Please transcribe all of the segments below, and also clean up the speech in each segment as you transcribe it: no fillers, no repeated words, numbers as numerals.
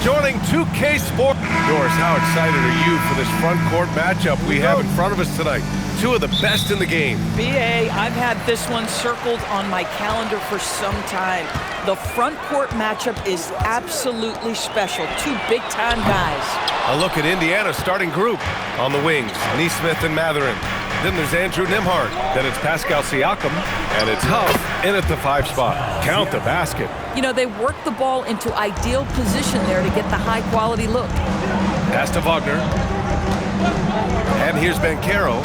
joining 2K Sports. Doris, how excited are you for this front court matchup we have in front of us tonight? Two of the best in the game. BA, I've had this one circled on my calendar for some time. The front court matchup is absolutely special. Two big-time guys. A look at Indiana's starting group. On the wings, Nesmith and Mathurin. Then there's Andrew Nembhard. Then it's Pascal Siakam. And it's Huff in at the 5 spot. Count the basket. You know, they work the ball into ideal position there to get the high-quality look. Pass to Wagner. And here's Banchero.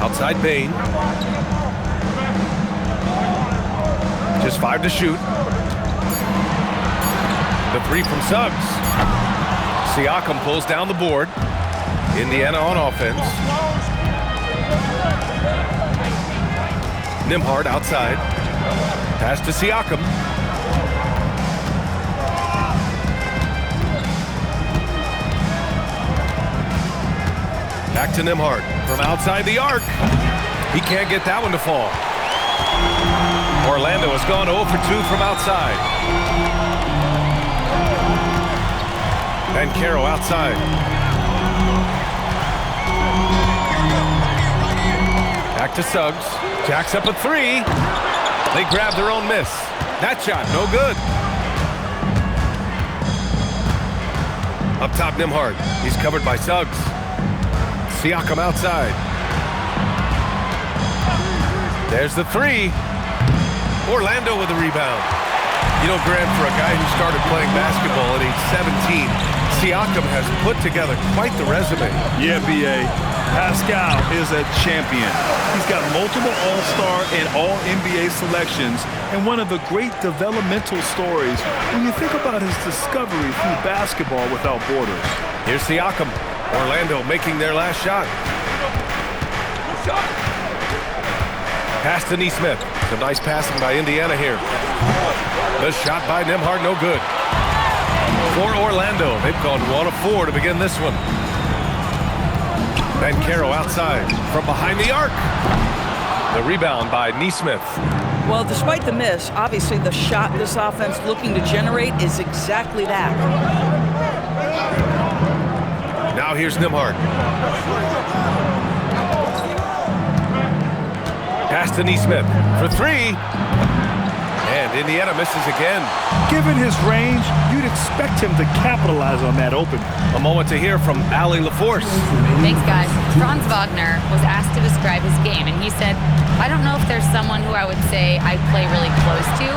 Outside Bane. Just 5 to shoot. The 3 from Suggs. Siakam pulls down the board. Indiana on offense. Nembhard outside. Pass to Siakam. Back to Nembhard from outside the arc. He can't get that one to fall. Orlando has gone 0 for 2 from outside. Banchero outside. Back to Suggs. Jacks up a 3. They grab their own miss. That shot, no good. Up top, Nembhard. He's covered by Suggs. Siakam outside. There's the 3. Orlando with the rebound. You know, Grant, for a guy who started playing basketball at age 17, Siakam has put together quite the resume. Yeah, B.A. Pascal is a champion. He's got multiple All-Star and All-NBA selections, and one of the great developmental stories when you think about his discovery through basketball without borders. Here's Siakam. Orlando making their last shot. Pass to Nesmith. Some nice passing by Indiana here. The shot by Nembhard, no good. For Orlando, they've gone 1 of 4 to begin this one. Banchero outside from behind the arc. The rebound by Nesmith. Well, despite the miss, obviously the shot this offense looking to generate is exactly that. Now here's Nembhard. Pass to Nesmith for 3. And Indiana misses again. Given his range, you'd expect him to capitalize on that open. A moment to hear from Allie LaForce. Thanks, guys. Franz Wagner was asked to describe his game, and he said, I don't know if there's someone who I would say I play really close to.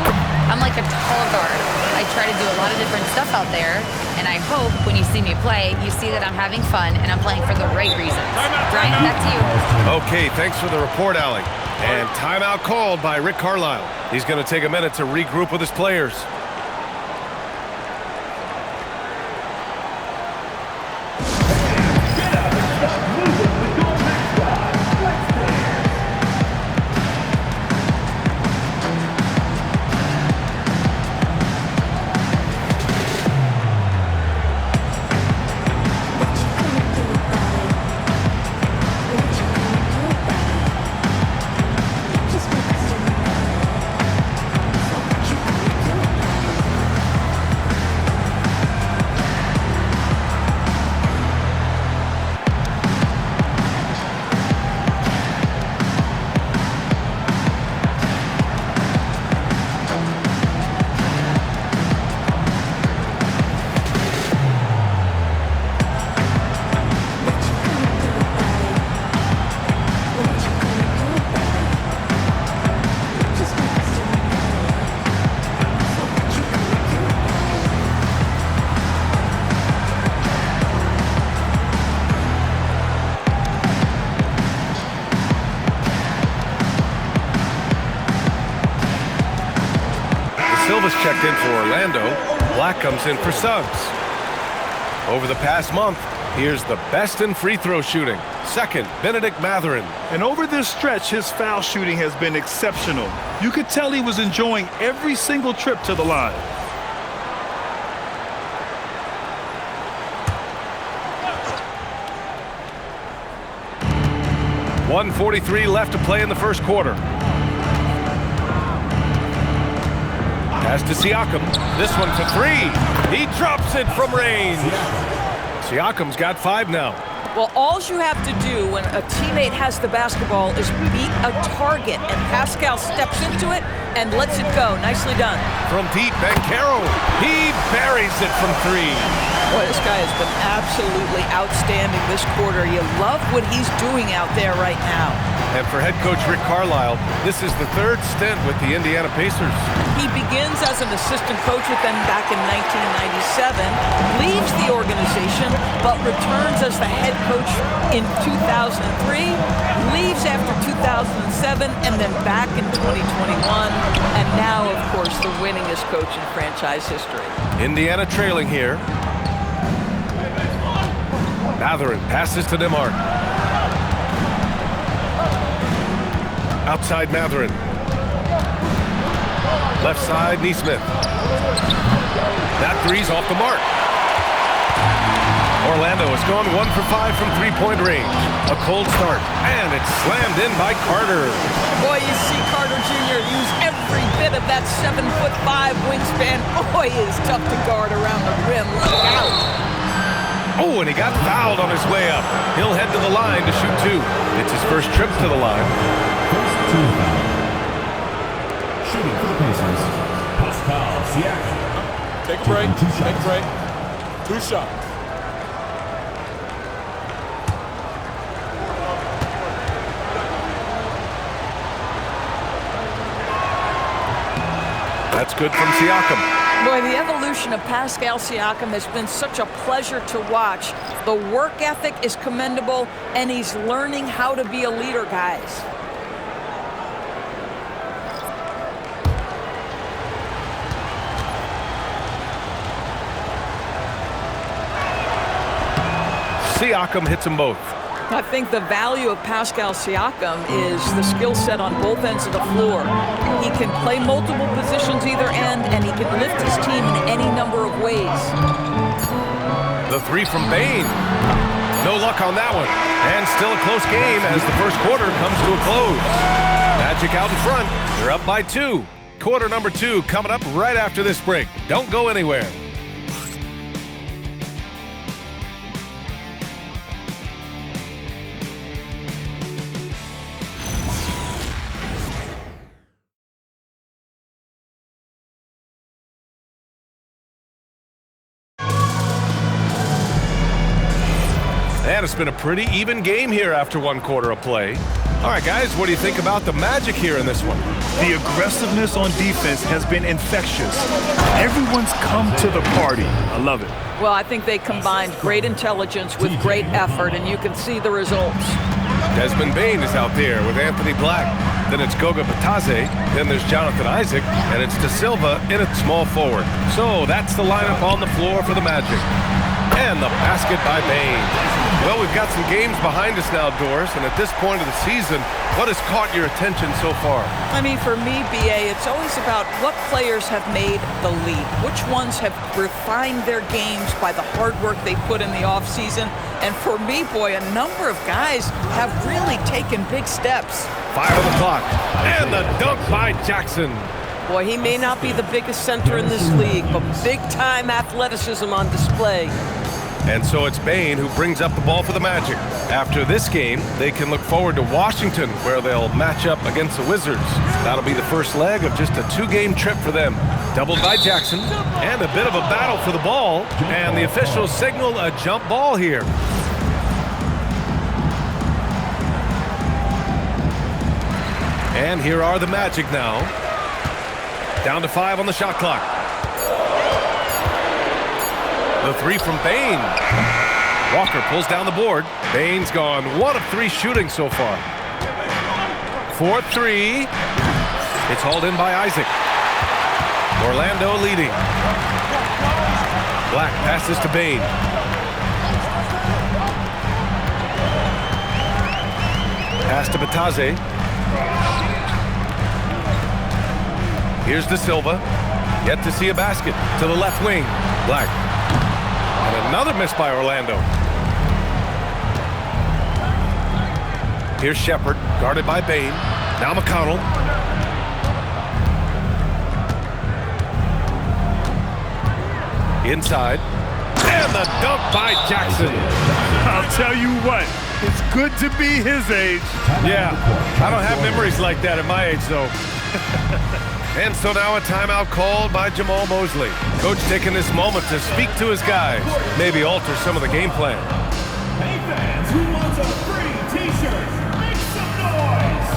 I'm like a tall guard. I try to do a lot of different stuff out there, and I hope when you see me play, you see that I'm having fun and I'm playing for the right reasons. Brian, back to you. Okay, thanks for the report, Allie. And timeout called by Rick Carlisle. He's going to take a minute to regroup with his players. Silva's checked in for Orlando. Black comes in for Suggs. Over the past month, here's the best in free throw shooting. Second, Benedict Mathurin. And over this stretch, his foul shooting has been exceptional. You could tell he was enjoying every single trip to the line. .143 left to play in the first quarter. Pass to Siakam. This one for three. He drops it from range. Siakam's got 5 now. Well, all you have to do when a teammate has the basketball is beat a target, and Pascal steps into it and lets it go. Nicely done. From deep, Banchero. He buries it from 3. Boy, this guy has been absolutely outstanding this quarter. You love what he's doing out there right now. And for head coach Rick Carlisle, this is the 3rd stint with the Indiana Pacers. He begins as an assistant coach with them back in 1997, leaves the organization, but returns as the head coach in 2003, leaves after 2007, and then back in 2021, and now, of course, the winningest coach in franchise history. Indiana trailing here. Mathurin passes to DeMar. Outside Mathurin. Left side, Nesmith. That three's off the mark. Orlando has gone 1 for 5 from three-point range. A cold start, and it's slammed in by Carter. Boy, you see Carter Jr. use every bit of that 7'5" wingspan. Boy, is tough to guard around the rim. Look out. Oh, and he got fouled on his way up. He'll head to the line to shoot 2. It's his first trip to the line. First team foul. Shooting for the Pacers, Pascal Siakam. Take a break. Take a break. 2 shots. That's good from Siakam. Boy, the evolution of Pascal Siakam has been such a pleasure to watch. The work ethic is commendable, and he's learning how to be a leader, guys. Siakam hits them both. I think the value of Pascal Siakam is the skill set on both ends of the floor. He can play multiple positions either end, and he can lift his team in any number of ways. The 3 from Bane. No luck on that one. And still a close game as the first quarter comes to a close. Magic out in front. They're up by 2. Quarter number 2 coming up right after this break. Don't go anywhere. And it's been a pretty even game here after 1 quarter of play. All right, guys, what do you think about the Magic here in this one? The aggressiveness on defense has been infectious. Everyone's come to the party. I love it. Well, I think they combined great intelligence with great effort, and you can see the results. Desmond Bane is out there with Anthony Black. Then it's Goga Bitadze. Then there's Jonathan Isaac. And it's De Silva in at small forward. So that's the lineup on the floor for the Magic. And the basket by Bane. Well, we've got some games behind us now, Doris, and at this point of the season, what has caught your attention so far? I mean, for me, B.A., it's always about what players have made the leap. Which ones have refined their games by the hard work they put in the offseason. And for me, boy, a number of guys have really taken big steps. 5 on the clock, and the dunk by Jackson. Boy, he may not be the biggest center in this league, but big-time athleticism on display. And so it's Bane who brings up the ball for the Magic. After this game, they can look forward to Washington, where they'll match up against the Wizards. That'll be the first leg of just a 2-game trip for them. Doubled by Jackson, and a bit of a battle for the ball, and the officials signal a jump ball here. And here are the Magic now. Down to 5 on the shot clock. The 3 from Bane. Walker pulls down the board. Bane's gone 1 of 3 shooting so far. 4-3. It's hauled in by Isaac. Orlando leading. Black passes to Bane. Pass to Bitadze. Here's De Silva. Yet to see a basket to the left wing. Black. And another miss by Orlando. Here's Shepard, guarded by Bane. Now McConnell. Inside. And the dunk by Jackson. I'll tell you what, it's good to be his age. Yeah, I don't have memories like that at my age, though. And so now a timeout called by Jamal Mosley. Coach taking this moment to speak to his guys, maybe alter some of the game plan. Hey fans, who wants a free t-shirt? Make some noise!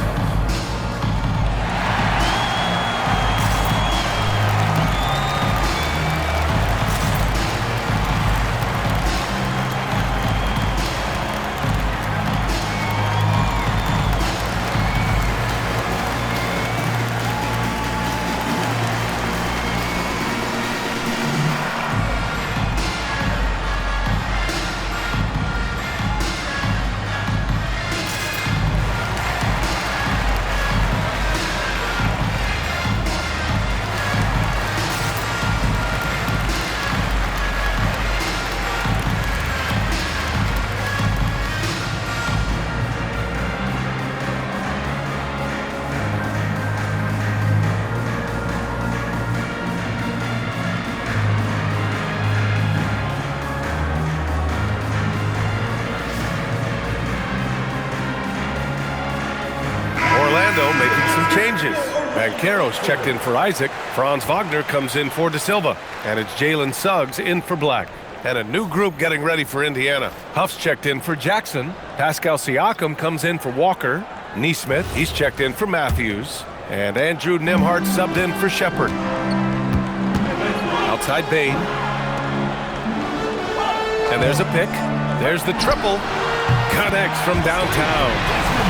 Orlando making some changes. Banchero's checked in for Isaac. Franz Wagner comes in for De Silva. And it's Jalen Suggs in for Black. And a new group getting ready for Indiana. Huff's checked in for Jackson. Pascal Siakam comes in for Walker. Neesmith, he's checked in for Matthews. And Andrew Nembhard subbed in for Shepard. Outside Bane. And there's a pick. There's the triple. Connects from downtown.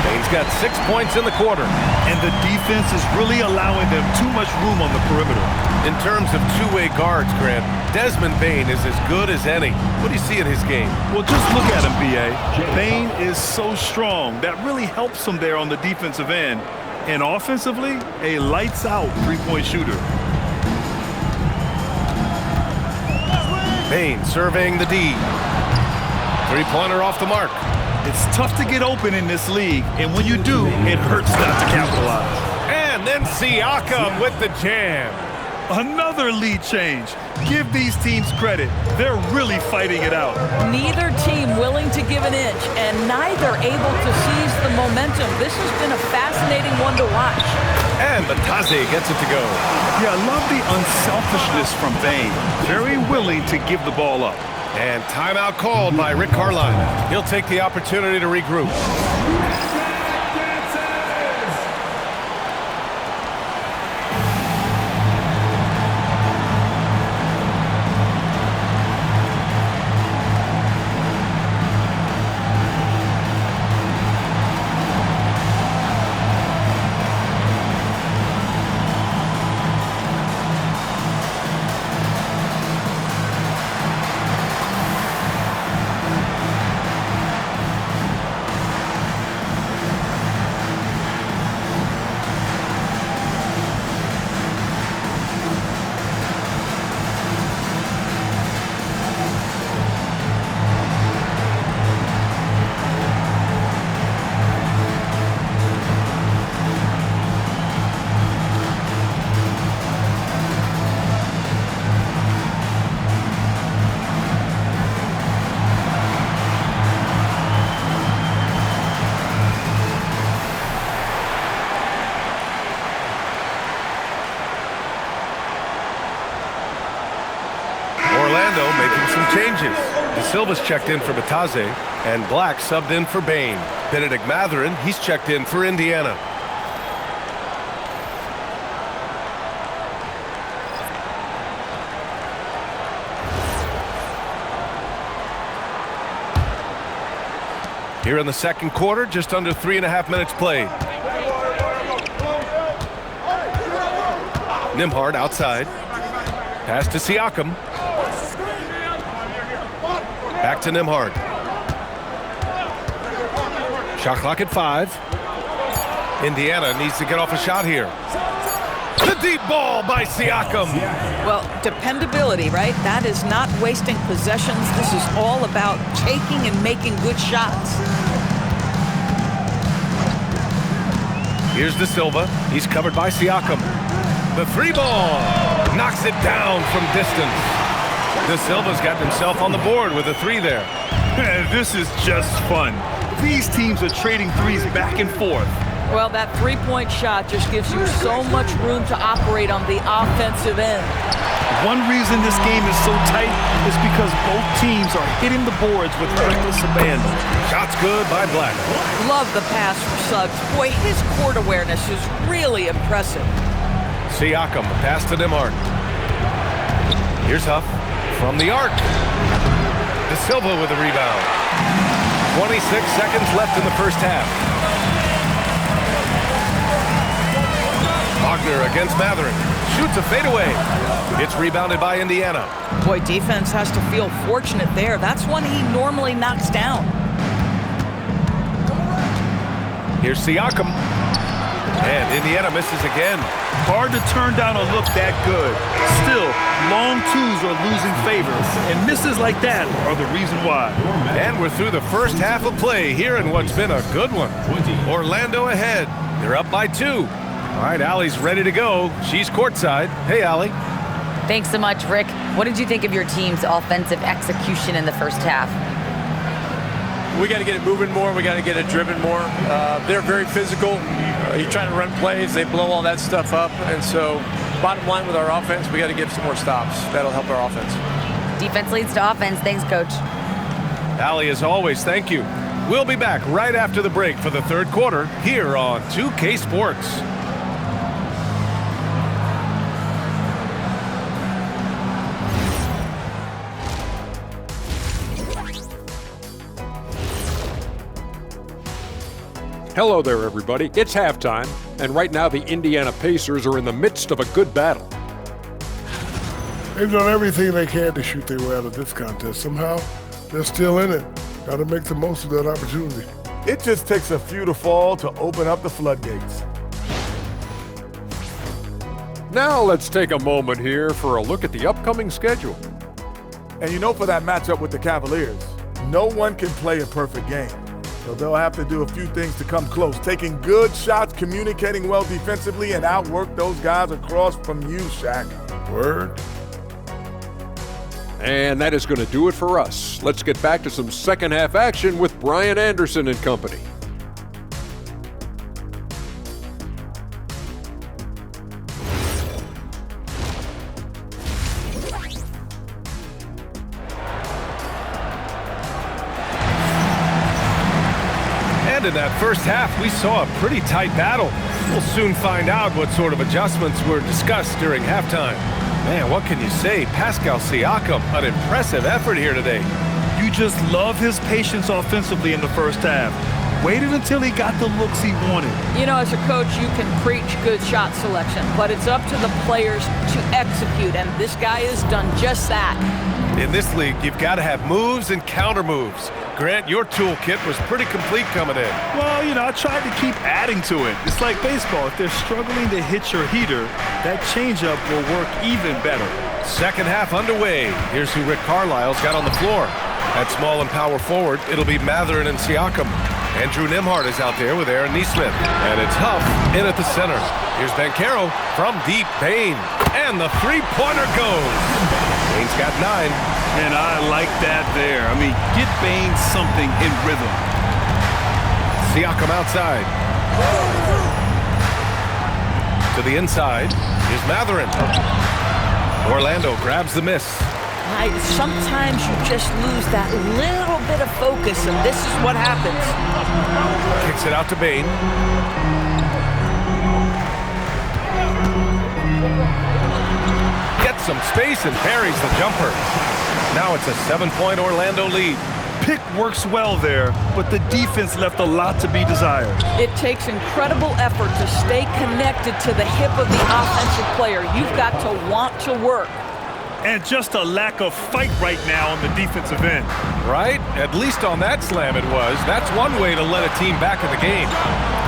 Bane's got 6 points in the quarter. And the defense is really allowing them too much room on the perimeter. In terms of two-way guards, Grant, Desmond Bane is as good as any. What do you see in his game? Well, just look at him, B.A. Bane is so strong. That really helps him there on the defensive end. And offensively, a lights-out three-point shooter. Bane surveying the D. Three-pointer off the mark. It's tough to get open in this league, and when you do, it hurts not to capitalize. And then Siakam with the jam. Another lead change. Give these teams credit. They're really fighting it out. Neither team willing to give an inch, and neither able to seize the momentum. This has been a fascinating one to watch. And Bataze gets it to go. Yeah, I love the unselfishness from Bane. Very willing to give the ball up. And timeout called by Rick Carlisle. He'll take the opportunity to regroup. Orlando making some changes. De Silva's checked in for Bataze, and Black subbed in for Bane. Benedict Mathurin, he's checked in for Indiana. Here in the second quarter, just under 3.5 minutes played. Nembhard outside. Pass to Siakam. Back to Nembhard. Shot clock at 5. Indiana needs to get off a shot here. The deep ball by Siakam. Well, dependability, right? That is not wasting possessions. This is all about taking and making good shots. Here's De Silva. He's covered by Siakam. The three ball knocks it down from distance. De Silva's got himself on the board with a 3 there. This is just fun. These teams are trading threes back and forth. Well, that three-point shot just gives you so much room to operate on the offensive end. One reason this game is so tight is because both teams are hitting the boards with reckless abandon. Shot's good by Black. Love the pass from Suggs. Boy, his court awareness is really impressive. Siakam, pass to Nembhard. Here's Huff from the arc. De Silva with a rebound. 26 seconds left in the first half. Wagner against Mathurin. Shoots a fadeaway. It's rebounded by Indiana. Boy, defense has to feel fortunate there. That's one he normally knocks down. Here's Siakam. And Indiana misses again. Hard to turn down a look that good. Still, long twos are losing favor, and misses like that are the reason why. And we're through the first half of play here in what's been a good one. Orlando ahead. They're up by 2. All right, Allie's ready to go. She's courtside. Hey, Allie. Thanks so much, Rick. What did you think of your team's offensive execution in the first half? We got to get it moving more. We got to get it driven more. They're very physical. You're trying to run plays. They blow all that stuff up. And so bottom line with our offense, we got to get some more stops. That'll help our offense. Defense leads to offense. Thanks, Coach. Allie, as always, thank you. We'll be back right after the break for the third quarter here on 2K Sports. Hello there, everybody. It's halftime, and right now the Indiana Pacers are in the midst of a good battle. They've done everything they can to shoot their way out of this contest. Somehow, they're still in it. Got to make the most of that opportunity. It just takes a few to fall to open up the floodgates. Now let's take a moment here for a look at the upcoming schedule. And you know, for that matchup with the Cavaliers, no one can play a perfect game. So they'll have to do a few things to come close. Taking good shots, communicating well defensively, and outwork those guys across from you, Shaq. Word. And that is going to do it for us. Let's get back to some second half action with Brian Anderson and company. And in that first half, we saw a pretty tight battle. We'll soon find out what sort of adjustments were discussed during halftime. Man, what can you say? Pascal Siakam, an impressive effort here today. You just love his patience offensively in the first half. Waited until he got the looks he wanted. You know, as a coach, you can preach good shot selection, but it's up to the players to execute, and this guy has done just that. In this league, you've got to have moves and counter moves. Grant, your toolkit was pretty complete coming in. Well, you know, I tried to keep adding to it. It's like baseball. If they're struggling to hit your heater, that changeup will work even better. Second half underway. Here's who Rick Carlisle's got on the floor. At small and power forward, it'll be Mathurin and Siakam. Andrew Nembhard is out there with Aaron Nesmith. And it's Huff in at the center. Here's Banchero from deep. Bane. And the three-pointer goes. Bane's got 9. And I like that there. I mean, get Bane something in rhythm. Siakam outside. To the inside. Here's Mathurin. Orlando grabs the miss. Sometimes you just lose that little bit of focus, and this is what happens. Kicks it out to Bane. Gets some space and parries the jumper. Now it's a 7-point Orlando lead. Pick works well there, but the defense left a lot to be desired. It takes incredible effort to stay connected to the hip of the offensive player. You've got to want to work. And just a lack of fight right now on the defensive end. Right? At least on that slam it was. That's one way to let a team back in the game.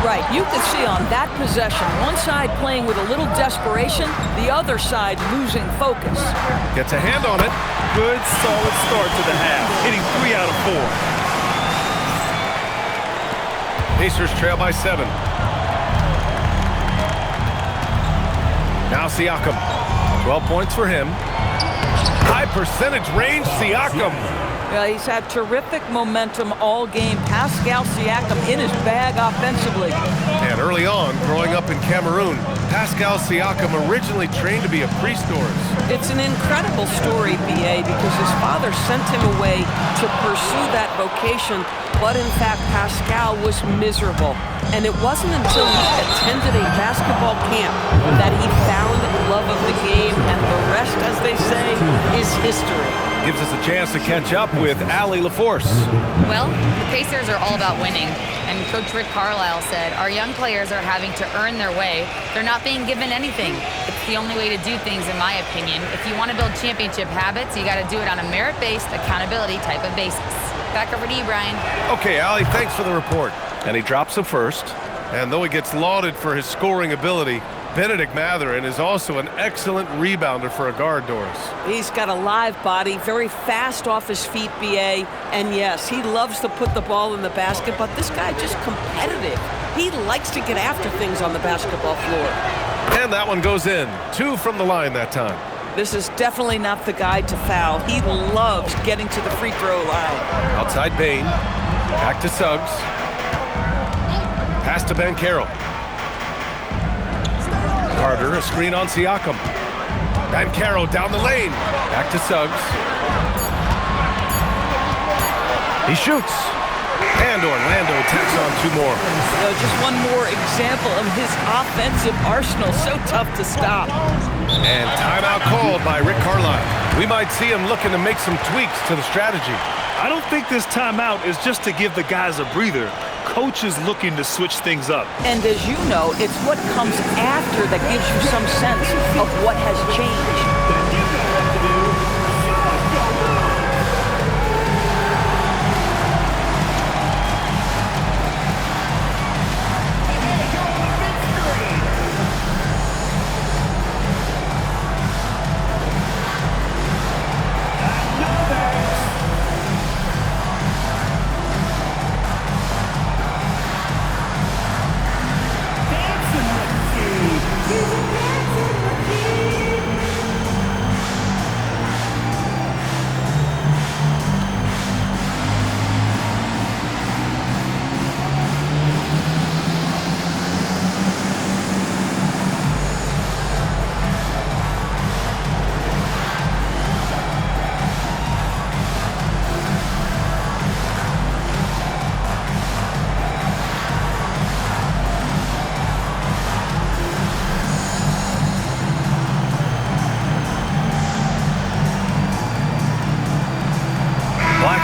Right. You can see on that possession, one side playing with a little desperation, the other side losing focus. Gets a hand on it. Good, solid start to the half, hitting 3 out of 4. Pacers trail by 7. Now Siakam. 12 points for him. High percentage range, Siakam. Yeah, he's had terrific momentum all game. Pascal Siakam in his bag offensively. And early on, growing up in Cameroon, Pascal Siakam originally trained to be a priest-horse. It's an incredible story, B.A., because his father sent him away to pursue that vocation, but in fact, Pascal was miserable. And it wasn't until he attended a basketball camp that he found love of the game, and the rest, as they say, is history. Gives us a chance to catch up with Allie LaForce. Well, the Pacers are all about winning. And Coach Rick Carlisle said, our young players are having to earn their way. They're not being given anything. It's the only way to do things, in my opinion. If you want to build championship habits, you got to do it on a merit-based, accountability type of basis. Back over to you, Brian. Okay, Allie, thanks for the report. And he drops the first. And though he gets lauded for his scoring ability, Bennedict Mathurin is also an excellent rebounder for a guard, Doris. He's got a live body, very fast off his feet, B.A. And yes, he loves to put the ball in the basket, but this guy just competitive. He likes to get after things on the basketball floor. And that one goes in. 2 from the line that time. This is definitely not the guy to foul. He loves getting to the free throw line. Outside Bane. Back to Suggs. Pass to Banchero. Carter, a screen on Siakam. Banchero down the lane. Back to Suggs. He shoots. And Orlando tacks on 2 more. Just one more example of his offensive arsenal. So tough to stop. And timeout called by Rick Carlisle. We might see him looking to make some tweaks to the strategy. I don't think this timeout is just to give the guys a breather. Coach is looking to switch things up. And as you know, it's what comes after that gives you some sense of what has changed.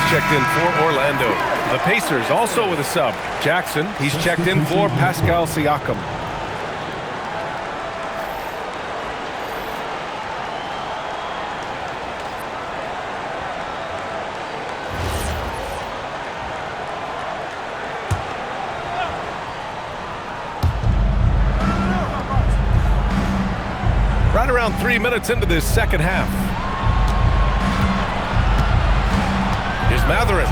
Checked in for Orlando. The Pacers also with a sub. Jackson, he's checked in for Pascal Siakam. Right around 3 minutes into this second half. Here's Mathurin.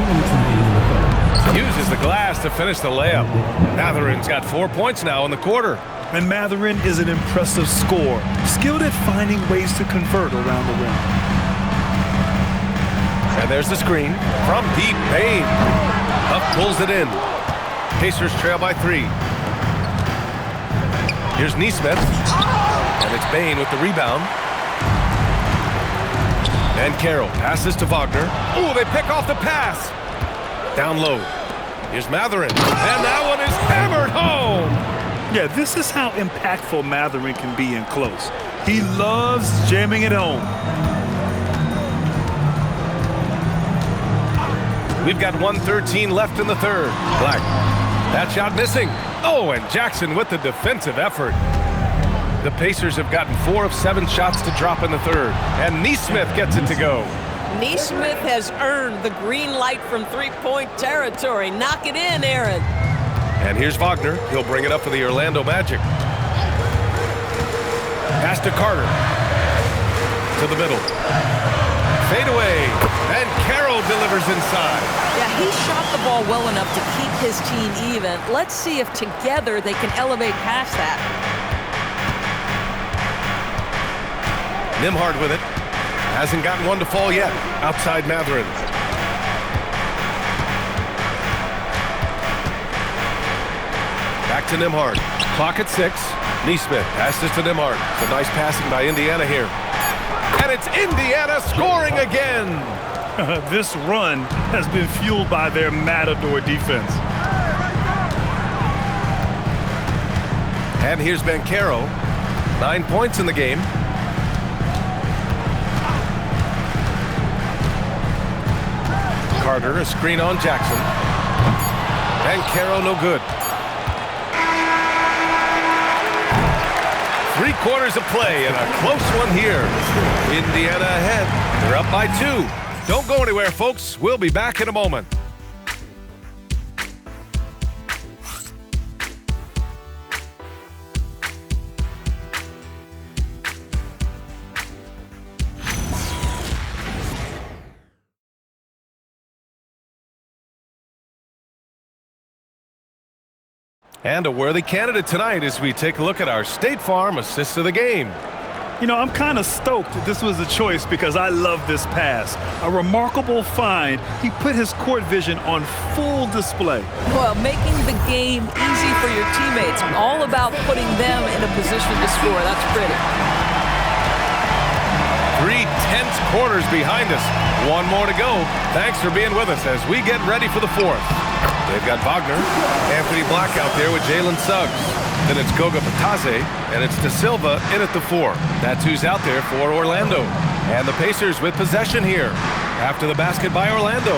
Uses the glass to finish the layup. Mathurin's got 4 points now in the quarter. And Mathurin is an impressive scorer, skilled at finding ways to convert around the rim. And there's the screen from deep. Bane. Huff pulls it in. Pacers trail by 3. Here's Nesmith. And it's Bane with the rebound. And Carroll passes to Wagner. Ooh, they pick off the pass. Down low. Here's Mathurin. And that one is hammered home. Yeah, this is how impactful Mathurin can be in close. He loves jamming it home. We've got 1:13 left in the third. Black. That shot missing. Oh, and Jackson with the defensive effort. The Pacers have gotten 4 of 7 shots to drop in the third. And Nesmith gets it to go. Nesmith has earned the green light from three-point territory. Knock it in, Aaron. And here's Wagner. He'll bring it up for the Orlando Magic. Pass to Carter. To the middle. Fade away. And Carroll delivers inside. Yeah, he shot the ball well enough to keep his team even. Let's see if together they can elevate past that. Nembhard with it. Hasn't gotten one to fall yet. Outside Mathurin. Back to Nembhard. Clock at 6. Neesmith passes to Nembhard. It's a nice passing by Indiana here. And it's Indiana scoring again. This run has been fueled by their Matador defense. And here's Banchero. 9 points in the game. Carter, a screen on Jackson. Banchero, no good. 3 quarters of play and a close one here. Indiana ahead. They're up by 2. Don't go anywhere, folks. We'll be back in a moment. And a worthy candidate tonight as we take a look at our State Farm assist of the game. You know, I'm kind of stoked that this was a choice because I love this pass. A remarkable find. He put his court vision on full display. Well, making the game easy for your teammates. All about putting them in a position to score. That's pretty. 3 tense quarters behind us. 1 more to go. Thanks for being with us as we get ready for the 4th. They've got Wagner, Anthony Black out there with Jalen Suggs. Then it's Goga Batadze, and it's De Silva in at the 4. That's who's out there for Orlando. And the Pacers with possession here after the basket by Orlando.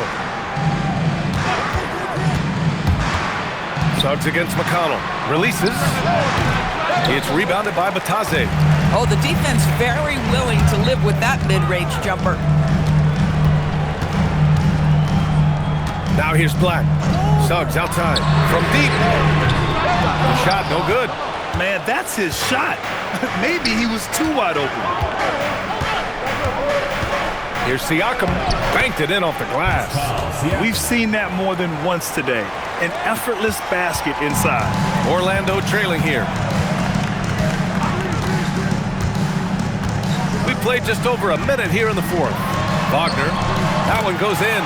Suggs against McConnell. Releases. It's rebounded by Batadze. Oh, the defense very willing to live with that mid-range jumper. Now here's Black. Suggs outside from deep. Shot no good. Man, that's his shot. Maybe he was too wide open. Here's Siakam. Banked it in off the glass. We've seen that more than once today. An effortless basket inside. Orlando trailing here. We played just over a minute here in the 4th. Wagner. That one goes in.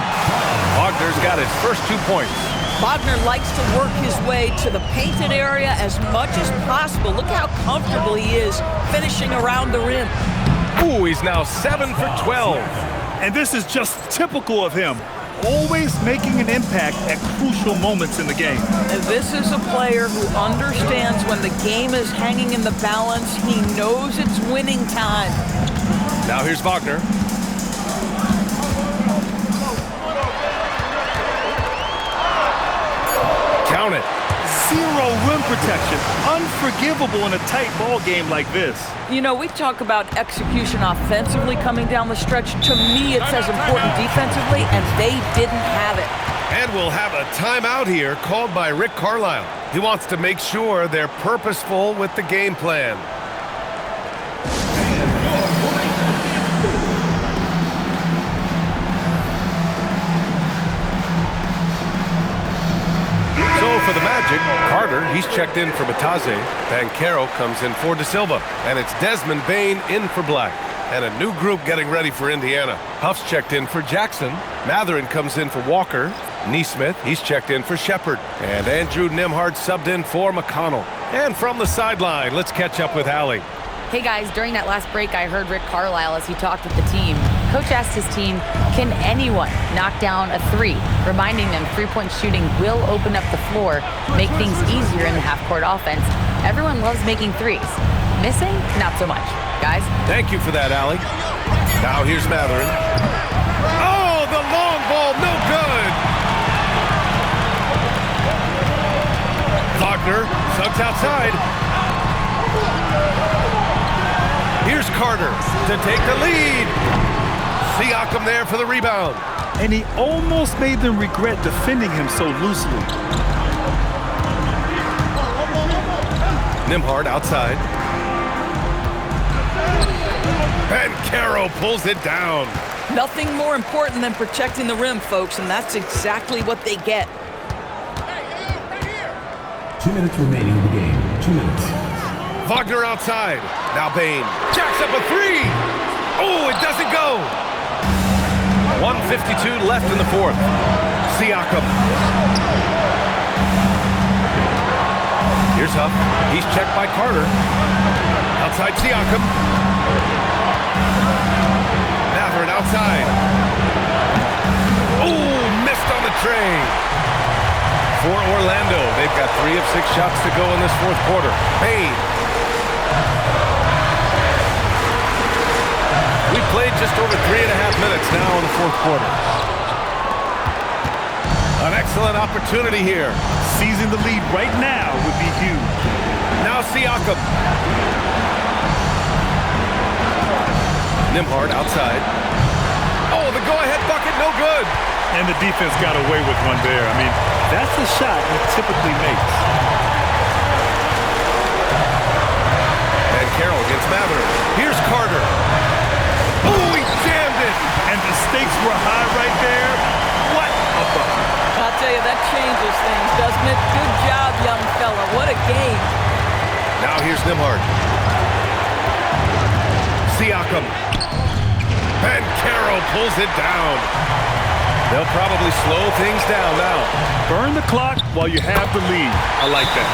Wagner's got his first 2 points. Wagner likes to work his way to the painted area as much as possible. Look how comfortable he is finishing around the rim. Ooh, he's now 7 for 12. And this is just typical of him. Always making an impact at crucial moments in the game. And this is a player who understands when the game is hanging in the balance. He knows it's winning time. Now here's Wagner. Count it. 0 rim protection. Unforgivable in a tight ball game like this. You know, we talk about execution offensively coming down the stretch. To me, it's as important defensively, and they didn't have it. And we'll have a timeout here called by Rick Carlisle. He wants to make sure they're purposeful with the game plan. For the Magic, Carter, he's checked in for Batadze. Banchero comes in for De Silva. And it's Desmond Bane in for Black. And a new group getting ready for Indiana. Huff's checked in for Jackson. Mathurin comes in for Walker. Neesmith, he's checked in for Shepard. And Andrew Nembhard subbed in for McConnell. And from the sideline, let's catch up with Allie. Hey guys, during that last break, I heard Rick Carlisle as he talked with the team. Coach asked his team, can anyone knock down a 3? Reminding them 3-point shooting will open up the floor, make things easier in the half-court offense. Everyone loves making 3s. Missing? Not so much. Guys? Thank you for that, Allie. Now here's Mathurin. Oh, the long ball, no good! Wagner, Suggs outside. Here's Carter to take the lead. Siakam there for the rebound. And he almost made them regret defending him so loosely. Nembhard outside. Banchero pulls it down. Nothing more important than protecting the rim, folks, and that's exactly what they get. 2 minutes remaining in the game. 2 minutes. Wagner outside. Now Bane jacks up a 3. Oh, it doesn't go. 1:52 left in the fourth. Siakam. Here's Huff. He's checked by Carter. Outside Siakam. Mathurin outside. Oh, missed on the tray. For Orlando, they've got 3 of 6 shots to go in this fourth quarter. Payne. We played just over 3.5 minutes now in the fourth quarter. An excellent opportunity here. Seizing the lead right now would be huge. Now Siakam. Nembhard outside. Oh, the go-ahead bucket, no good. And the defense got away with one there. I mean, that's the shot he typically makes. And Carroll against Mathurin. Here's Carter. Oh, he jammed it. And the stakes were high right there. What a bucket. I'll tell you, that changes things, doesn't it? Good job, young fella. What a game. Now here's Nembhard. Siakam. And Carroll pulls it down. They'll probably slow things down now. Burn the clock while you have the lead. I like that.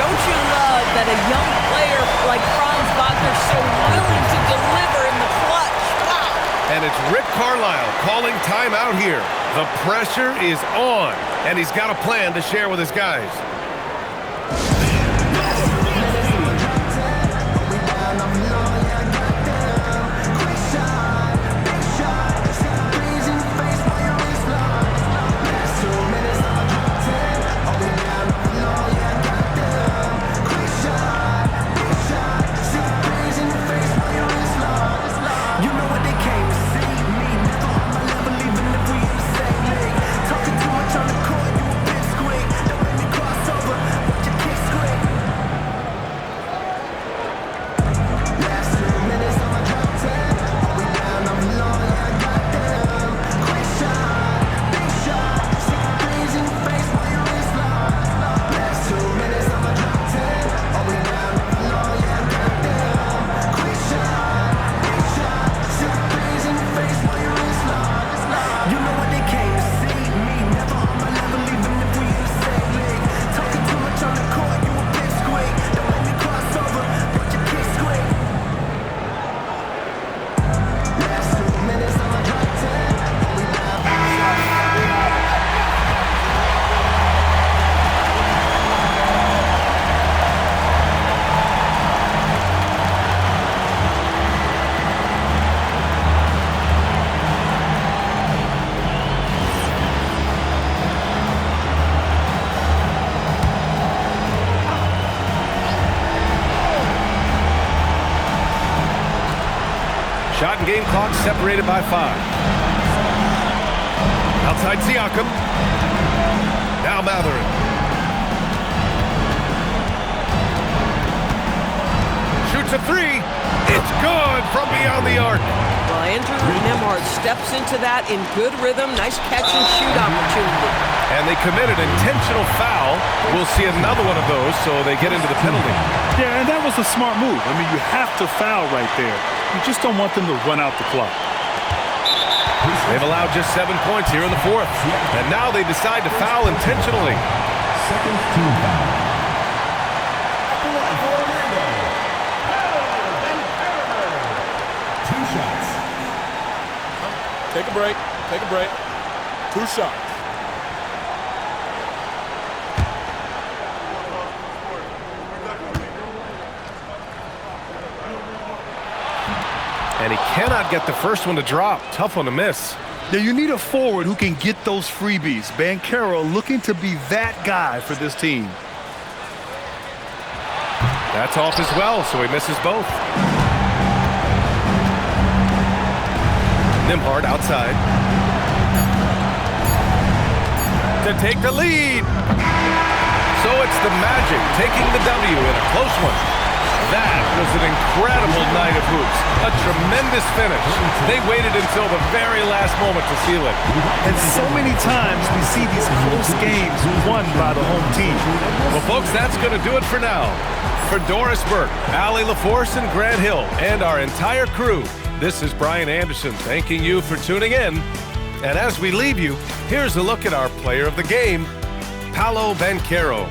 Don't you love that a young player like Franz Wagner so willing to deliver in the clutch? Wow. And it's Rick Carlisle calling timeout here. The pressure is on, and he's got a plan to share with his guys. Shot and game clock separated by 5. Outside Siakam. Now Mathurin. Shoots a 3. It's good from beyond the arc. Well, Andrew Nembhard steps into that in good rhythm. Nice catch and shoot opportunity. And they committed intentional foul. We'll see another one of those, so they get into the penalty. Yeah, and that was a smart move. I mean, you have to foul right there. You just don't want them to run out the clock. They've allowed just 7 points here in the fourth. And now they decide to foul intentionally. Second team foul. Two shots. Take a break. Take a break. 2 shots. And he cannot get the first one to drop. Tough one to miss. Now you need a forward who can get those freebies. Banchero looking to be that guy for this team. That's off as well, so he misses both. Nembhard outside. To take the lead. So it's the Magic taking the W in a close one. That was an incredible night of hoops. A tremendous finish. They waited until the very last moment to seal it. And so many times we see these close games won by the home team. Well, folks, that's going to do it for now. For Doris Burke, Allie LaForce, and Grant Hill, and our entire crew, This is Brian Anderson thanking you for tuning in. And as we leave you, here's a look at our player of the game, Paolo Banchero.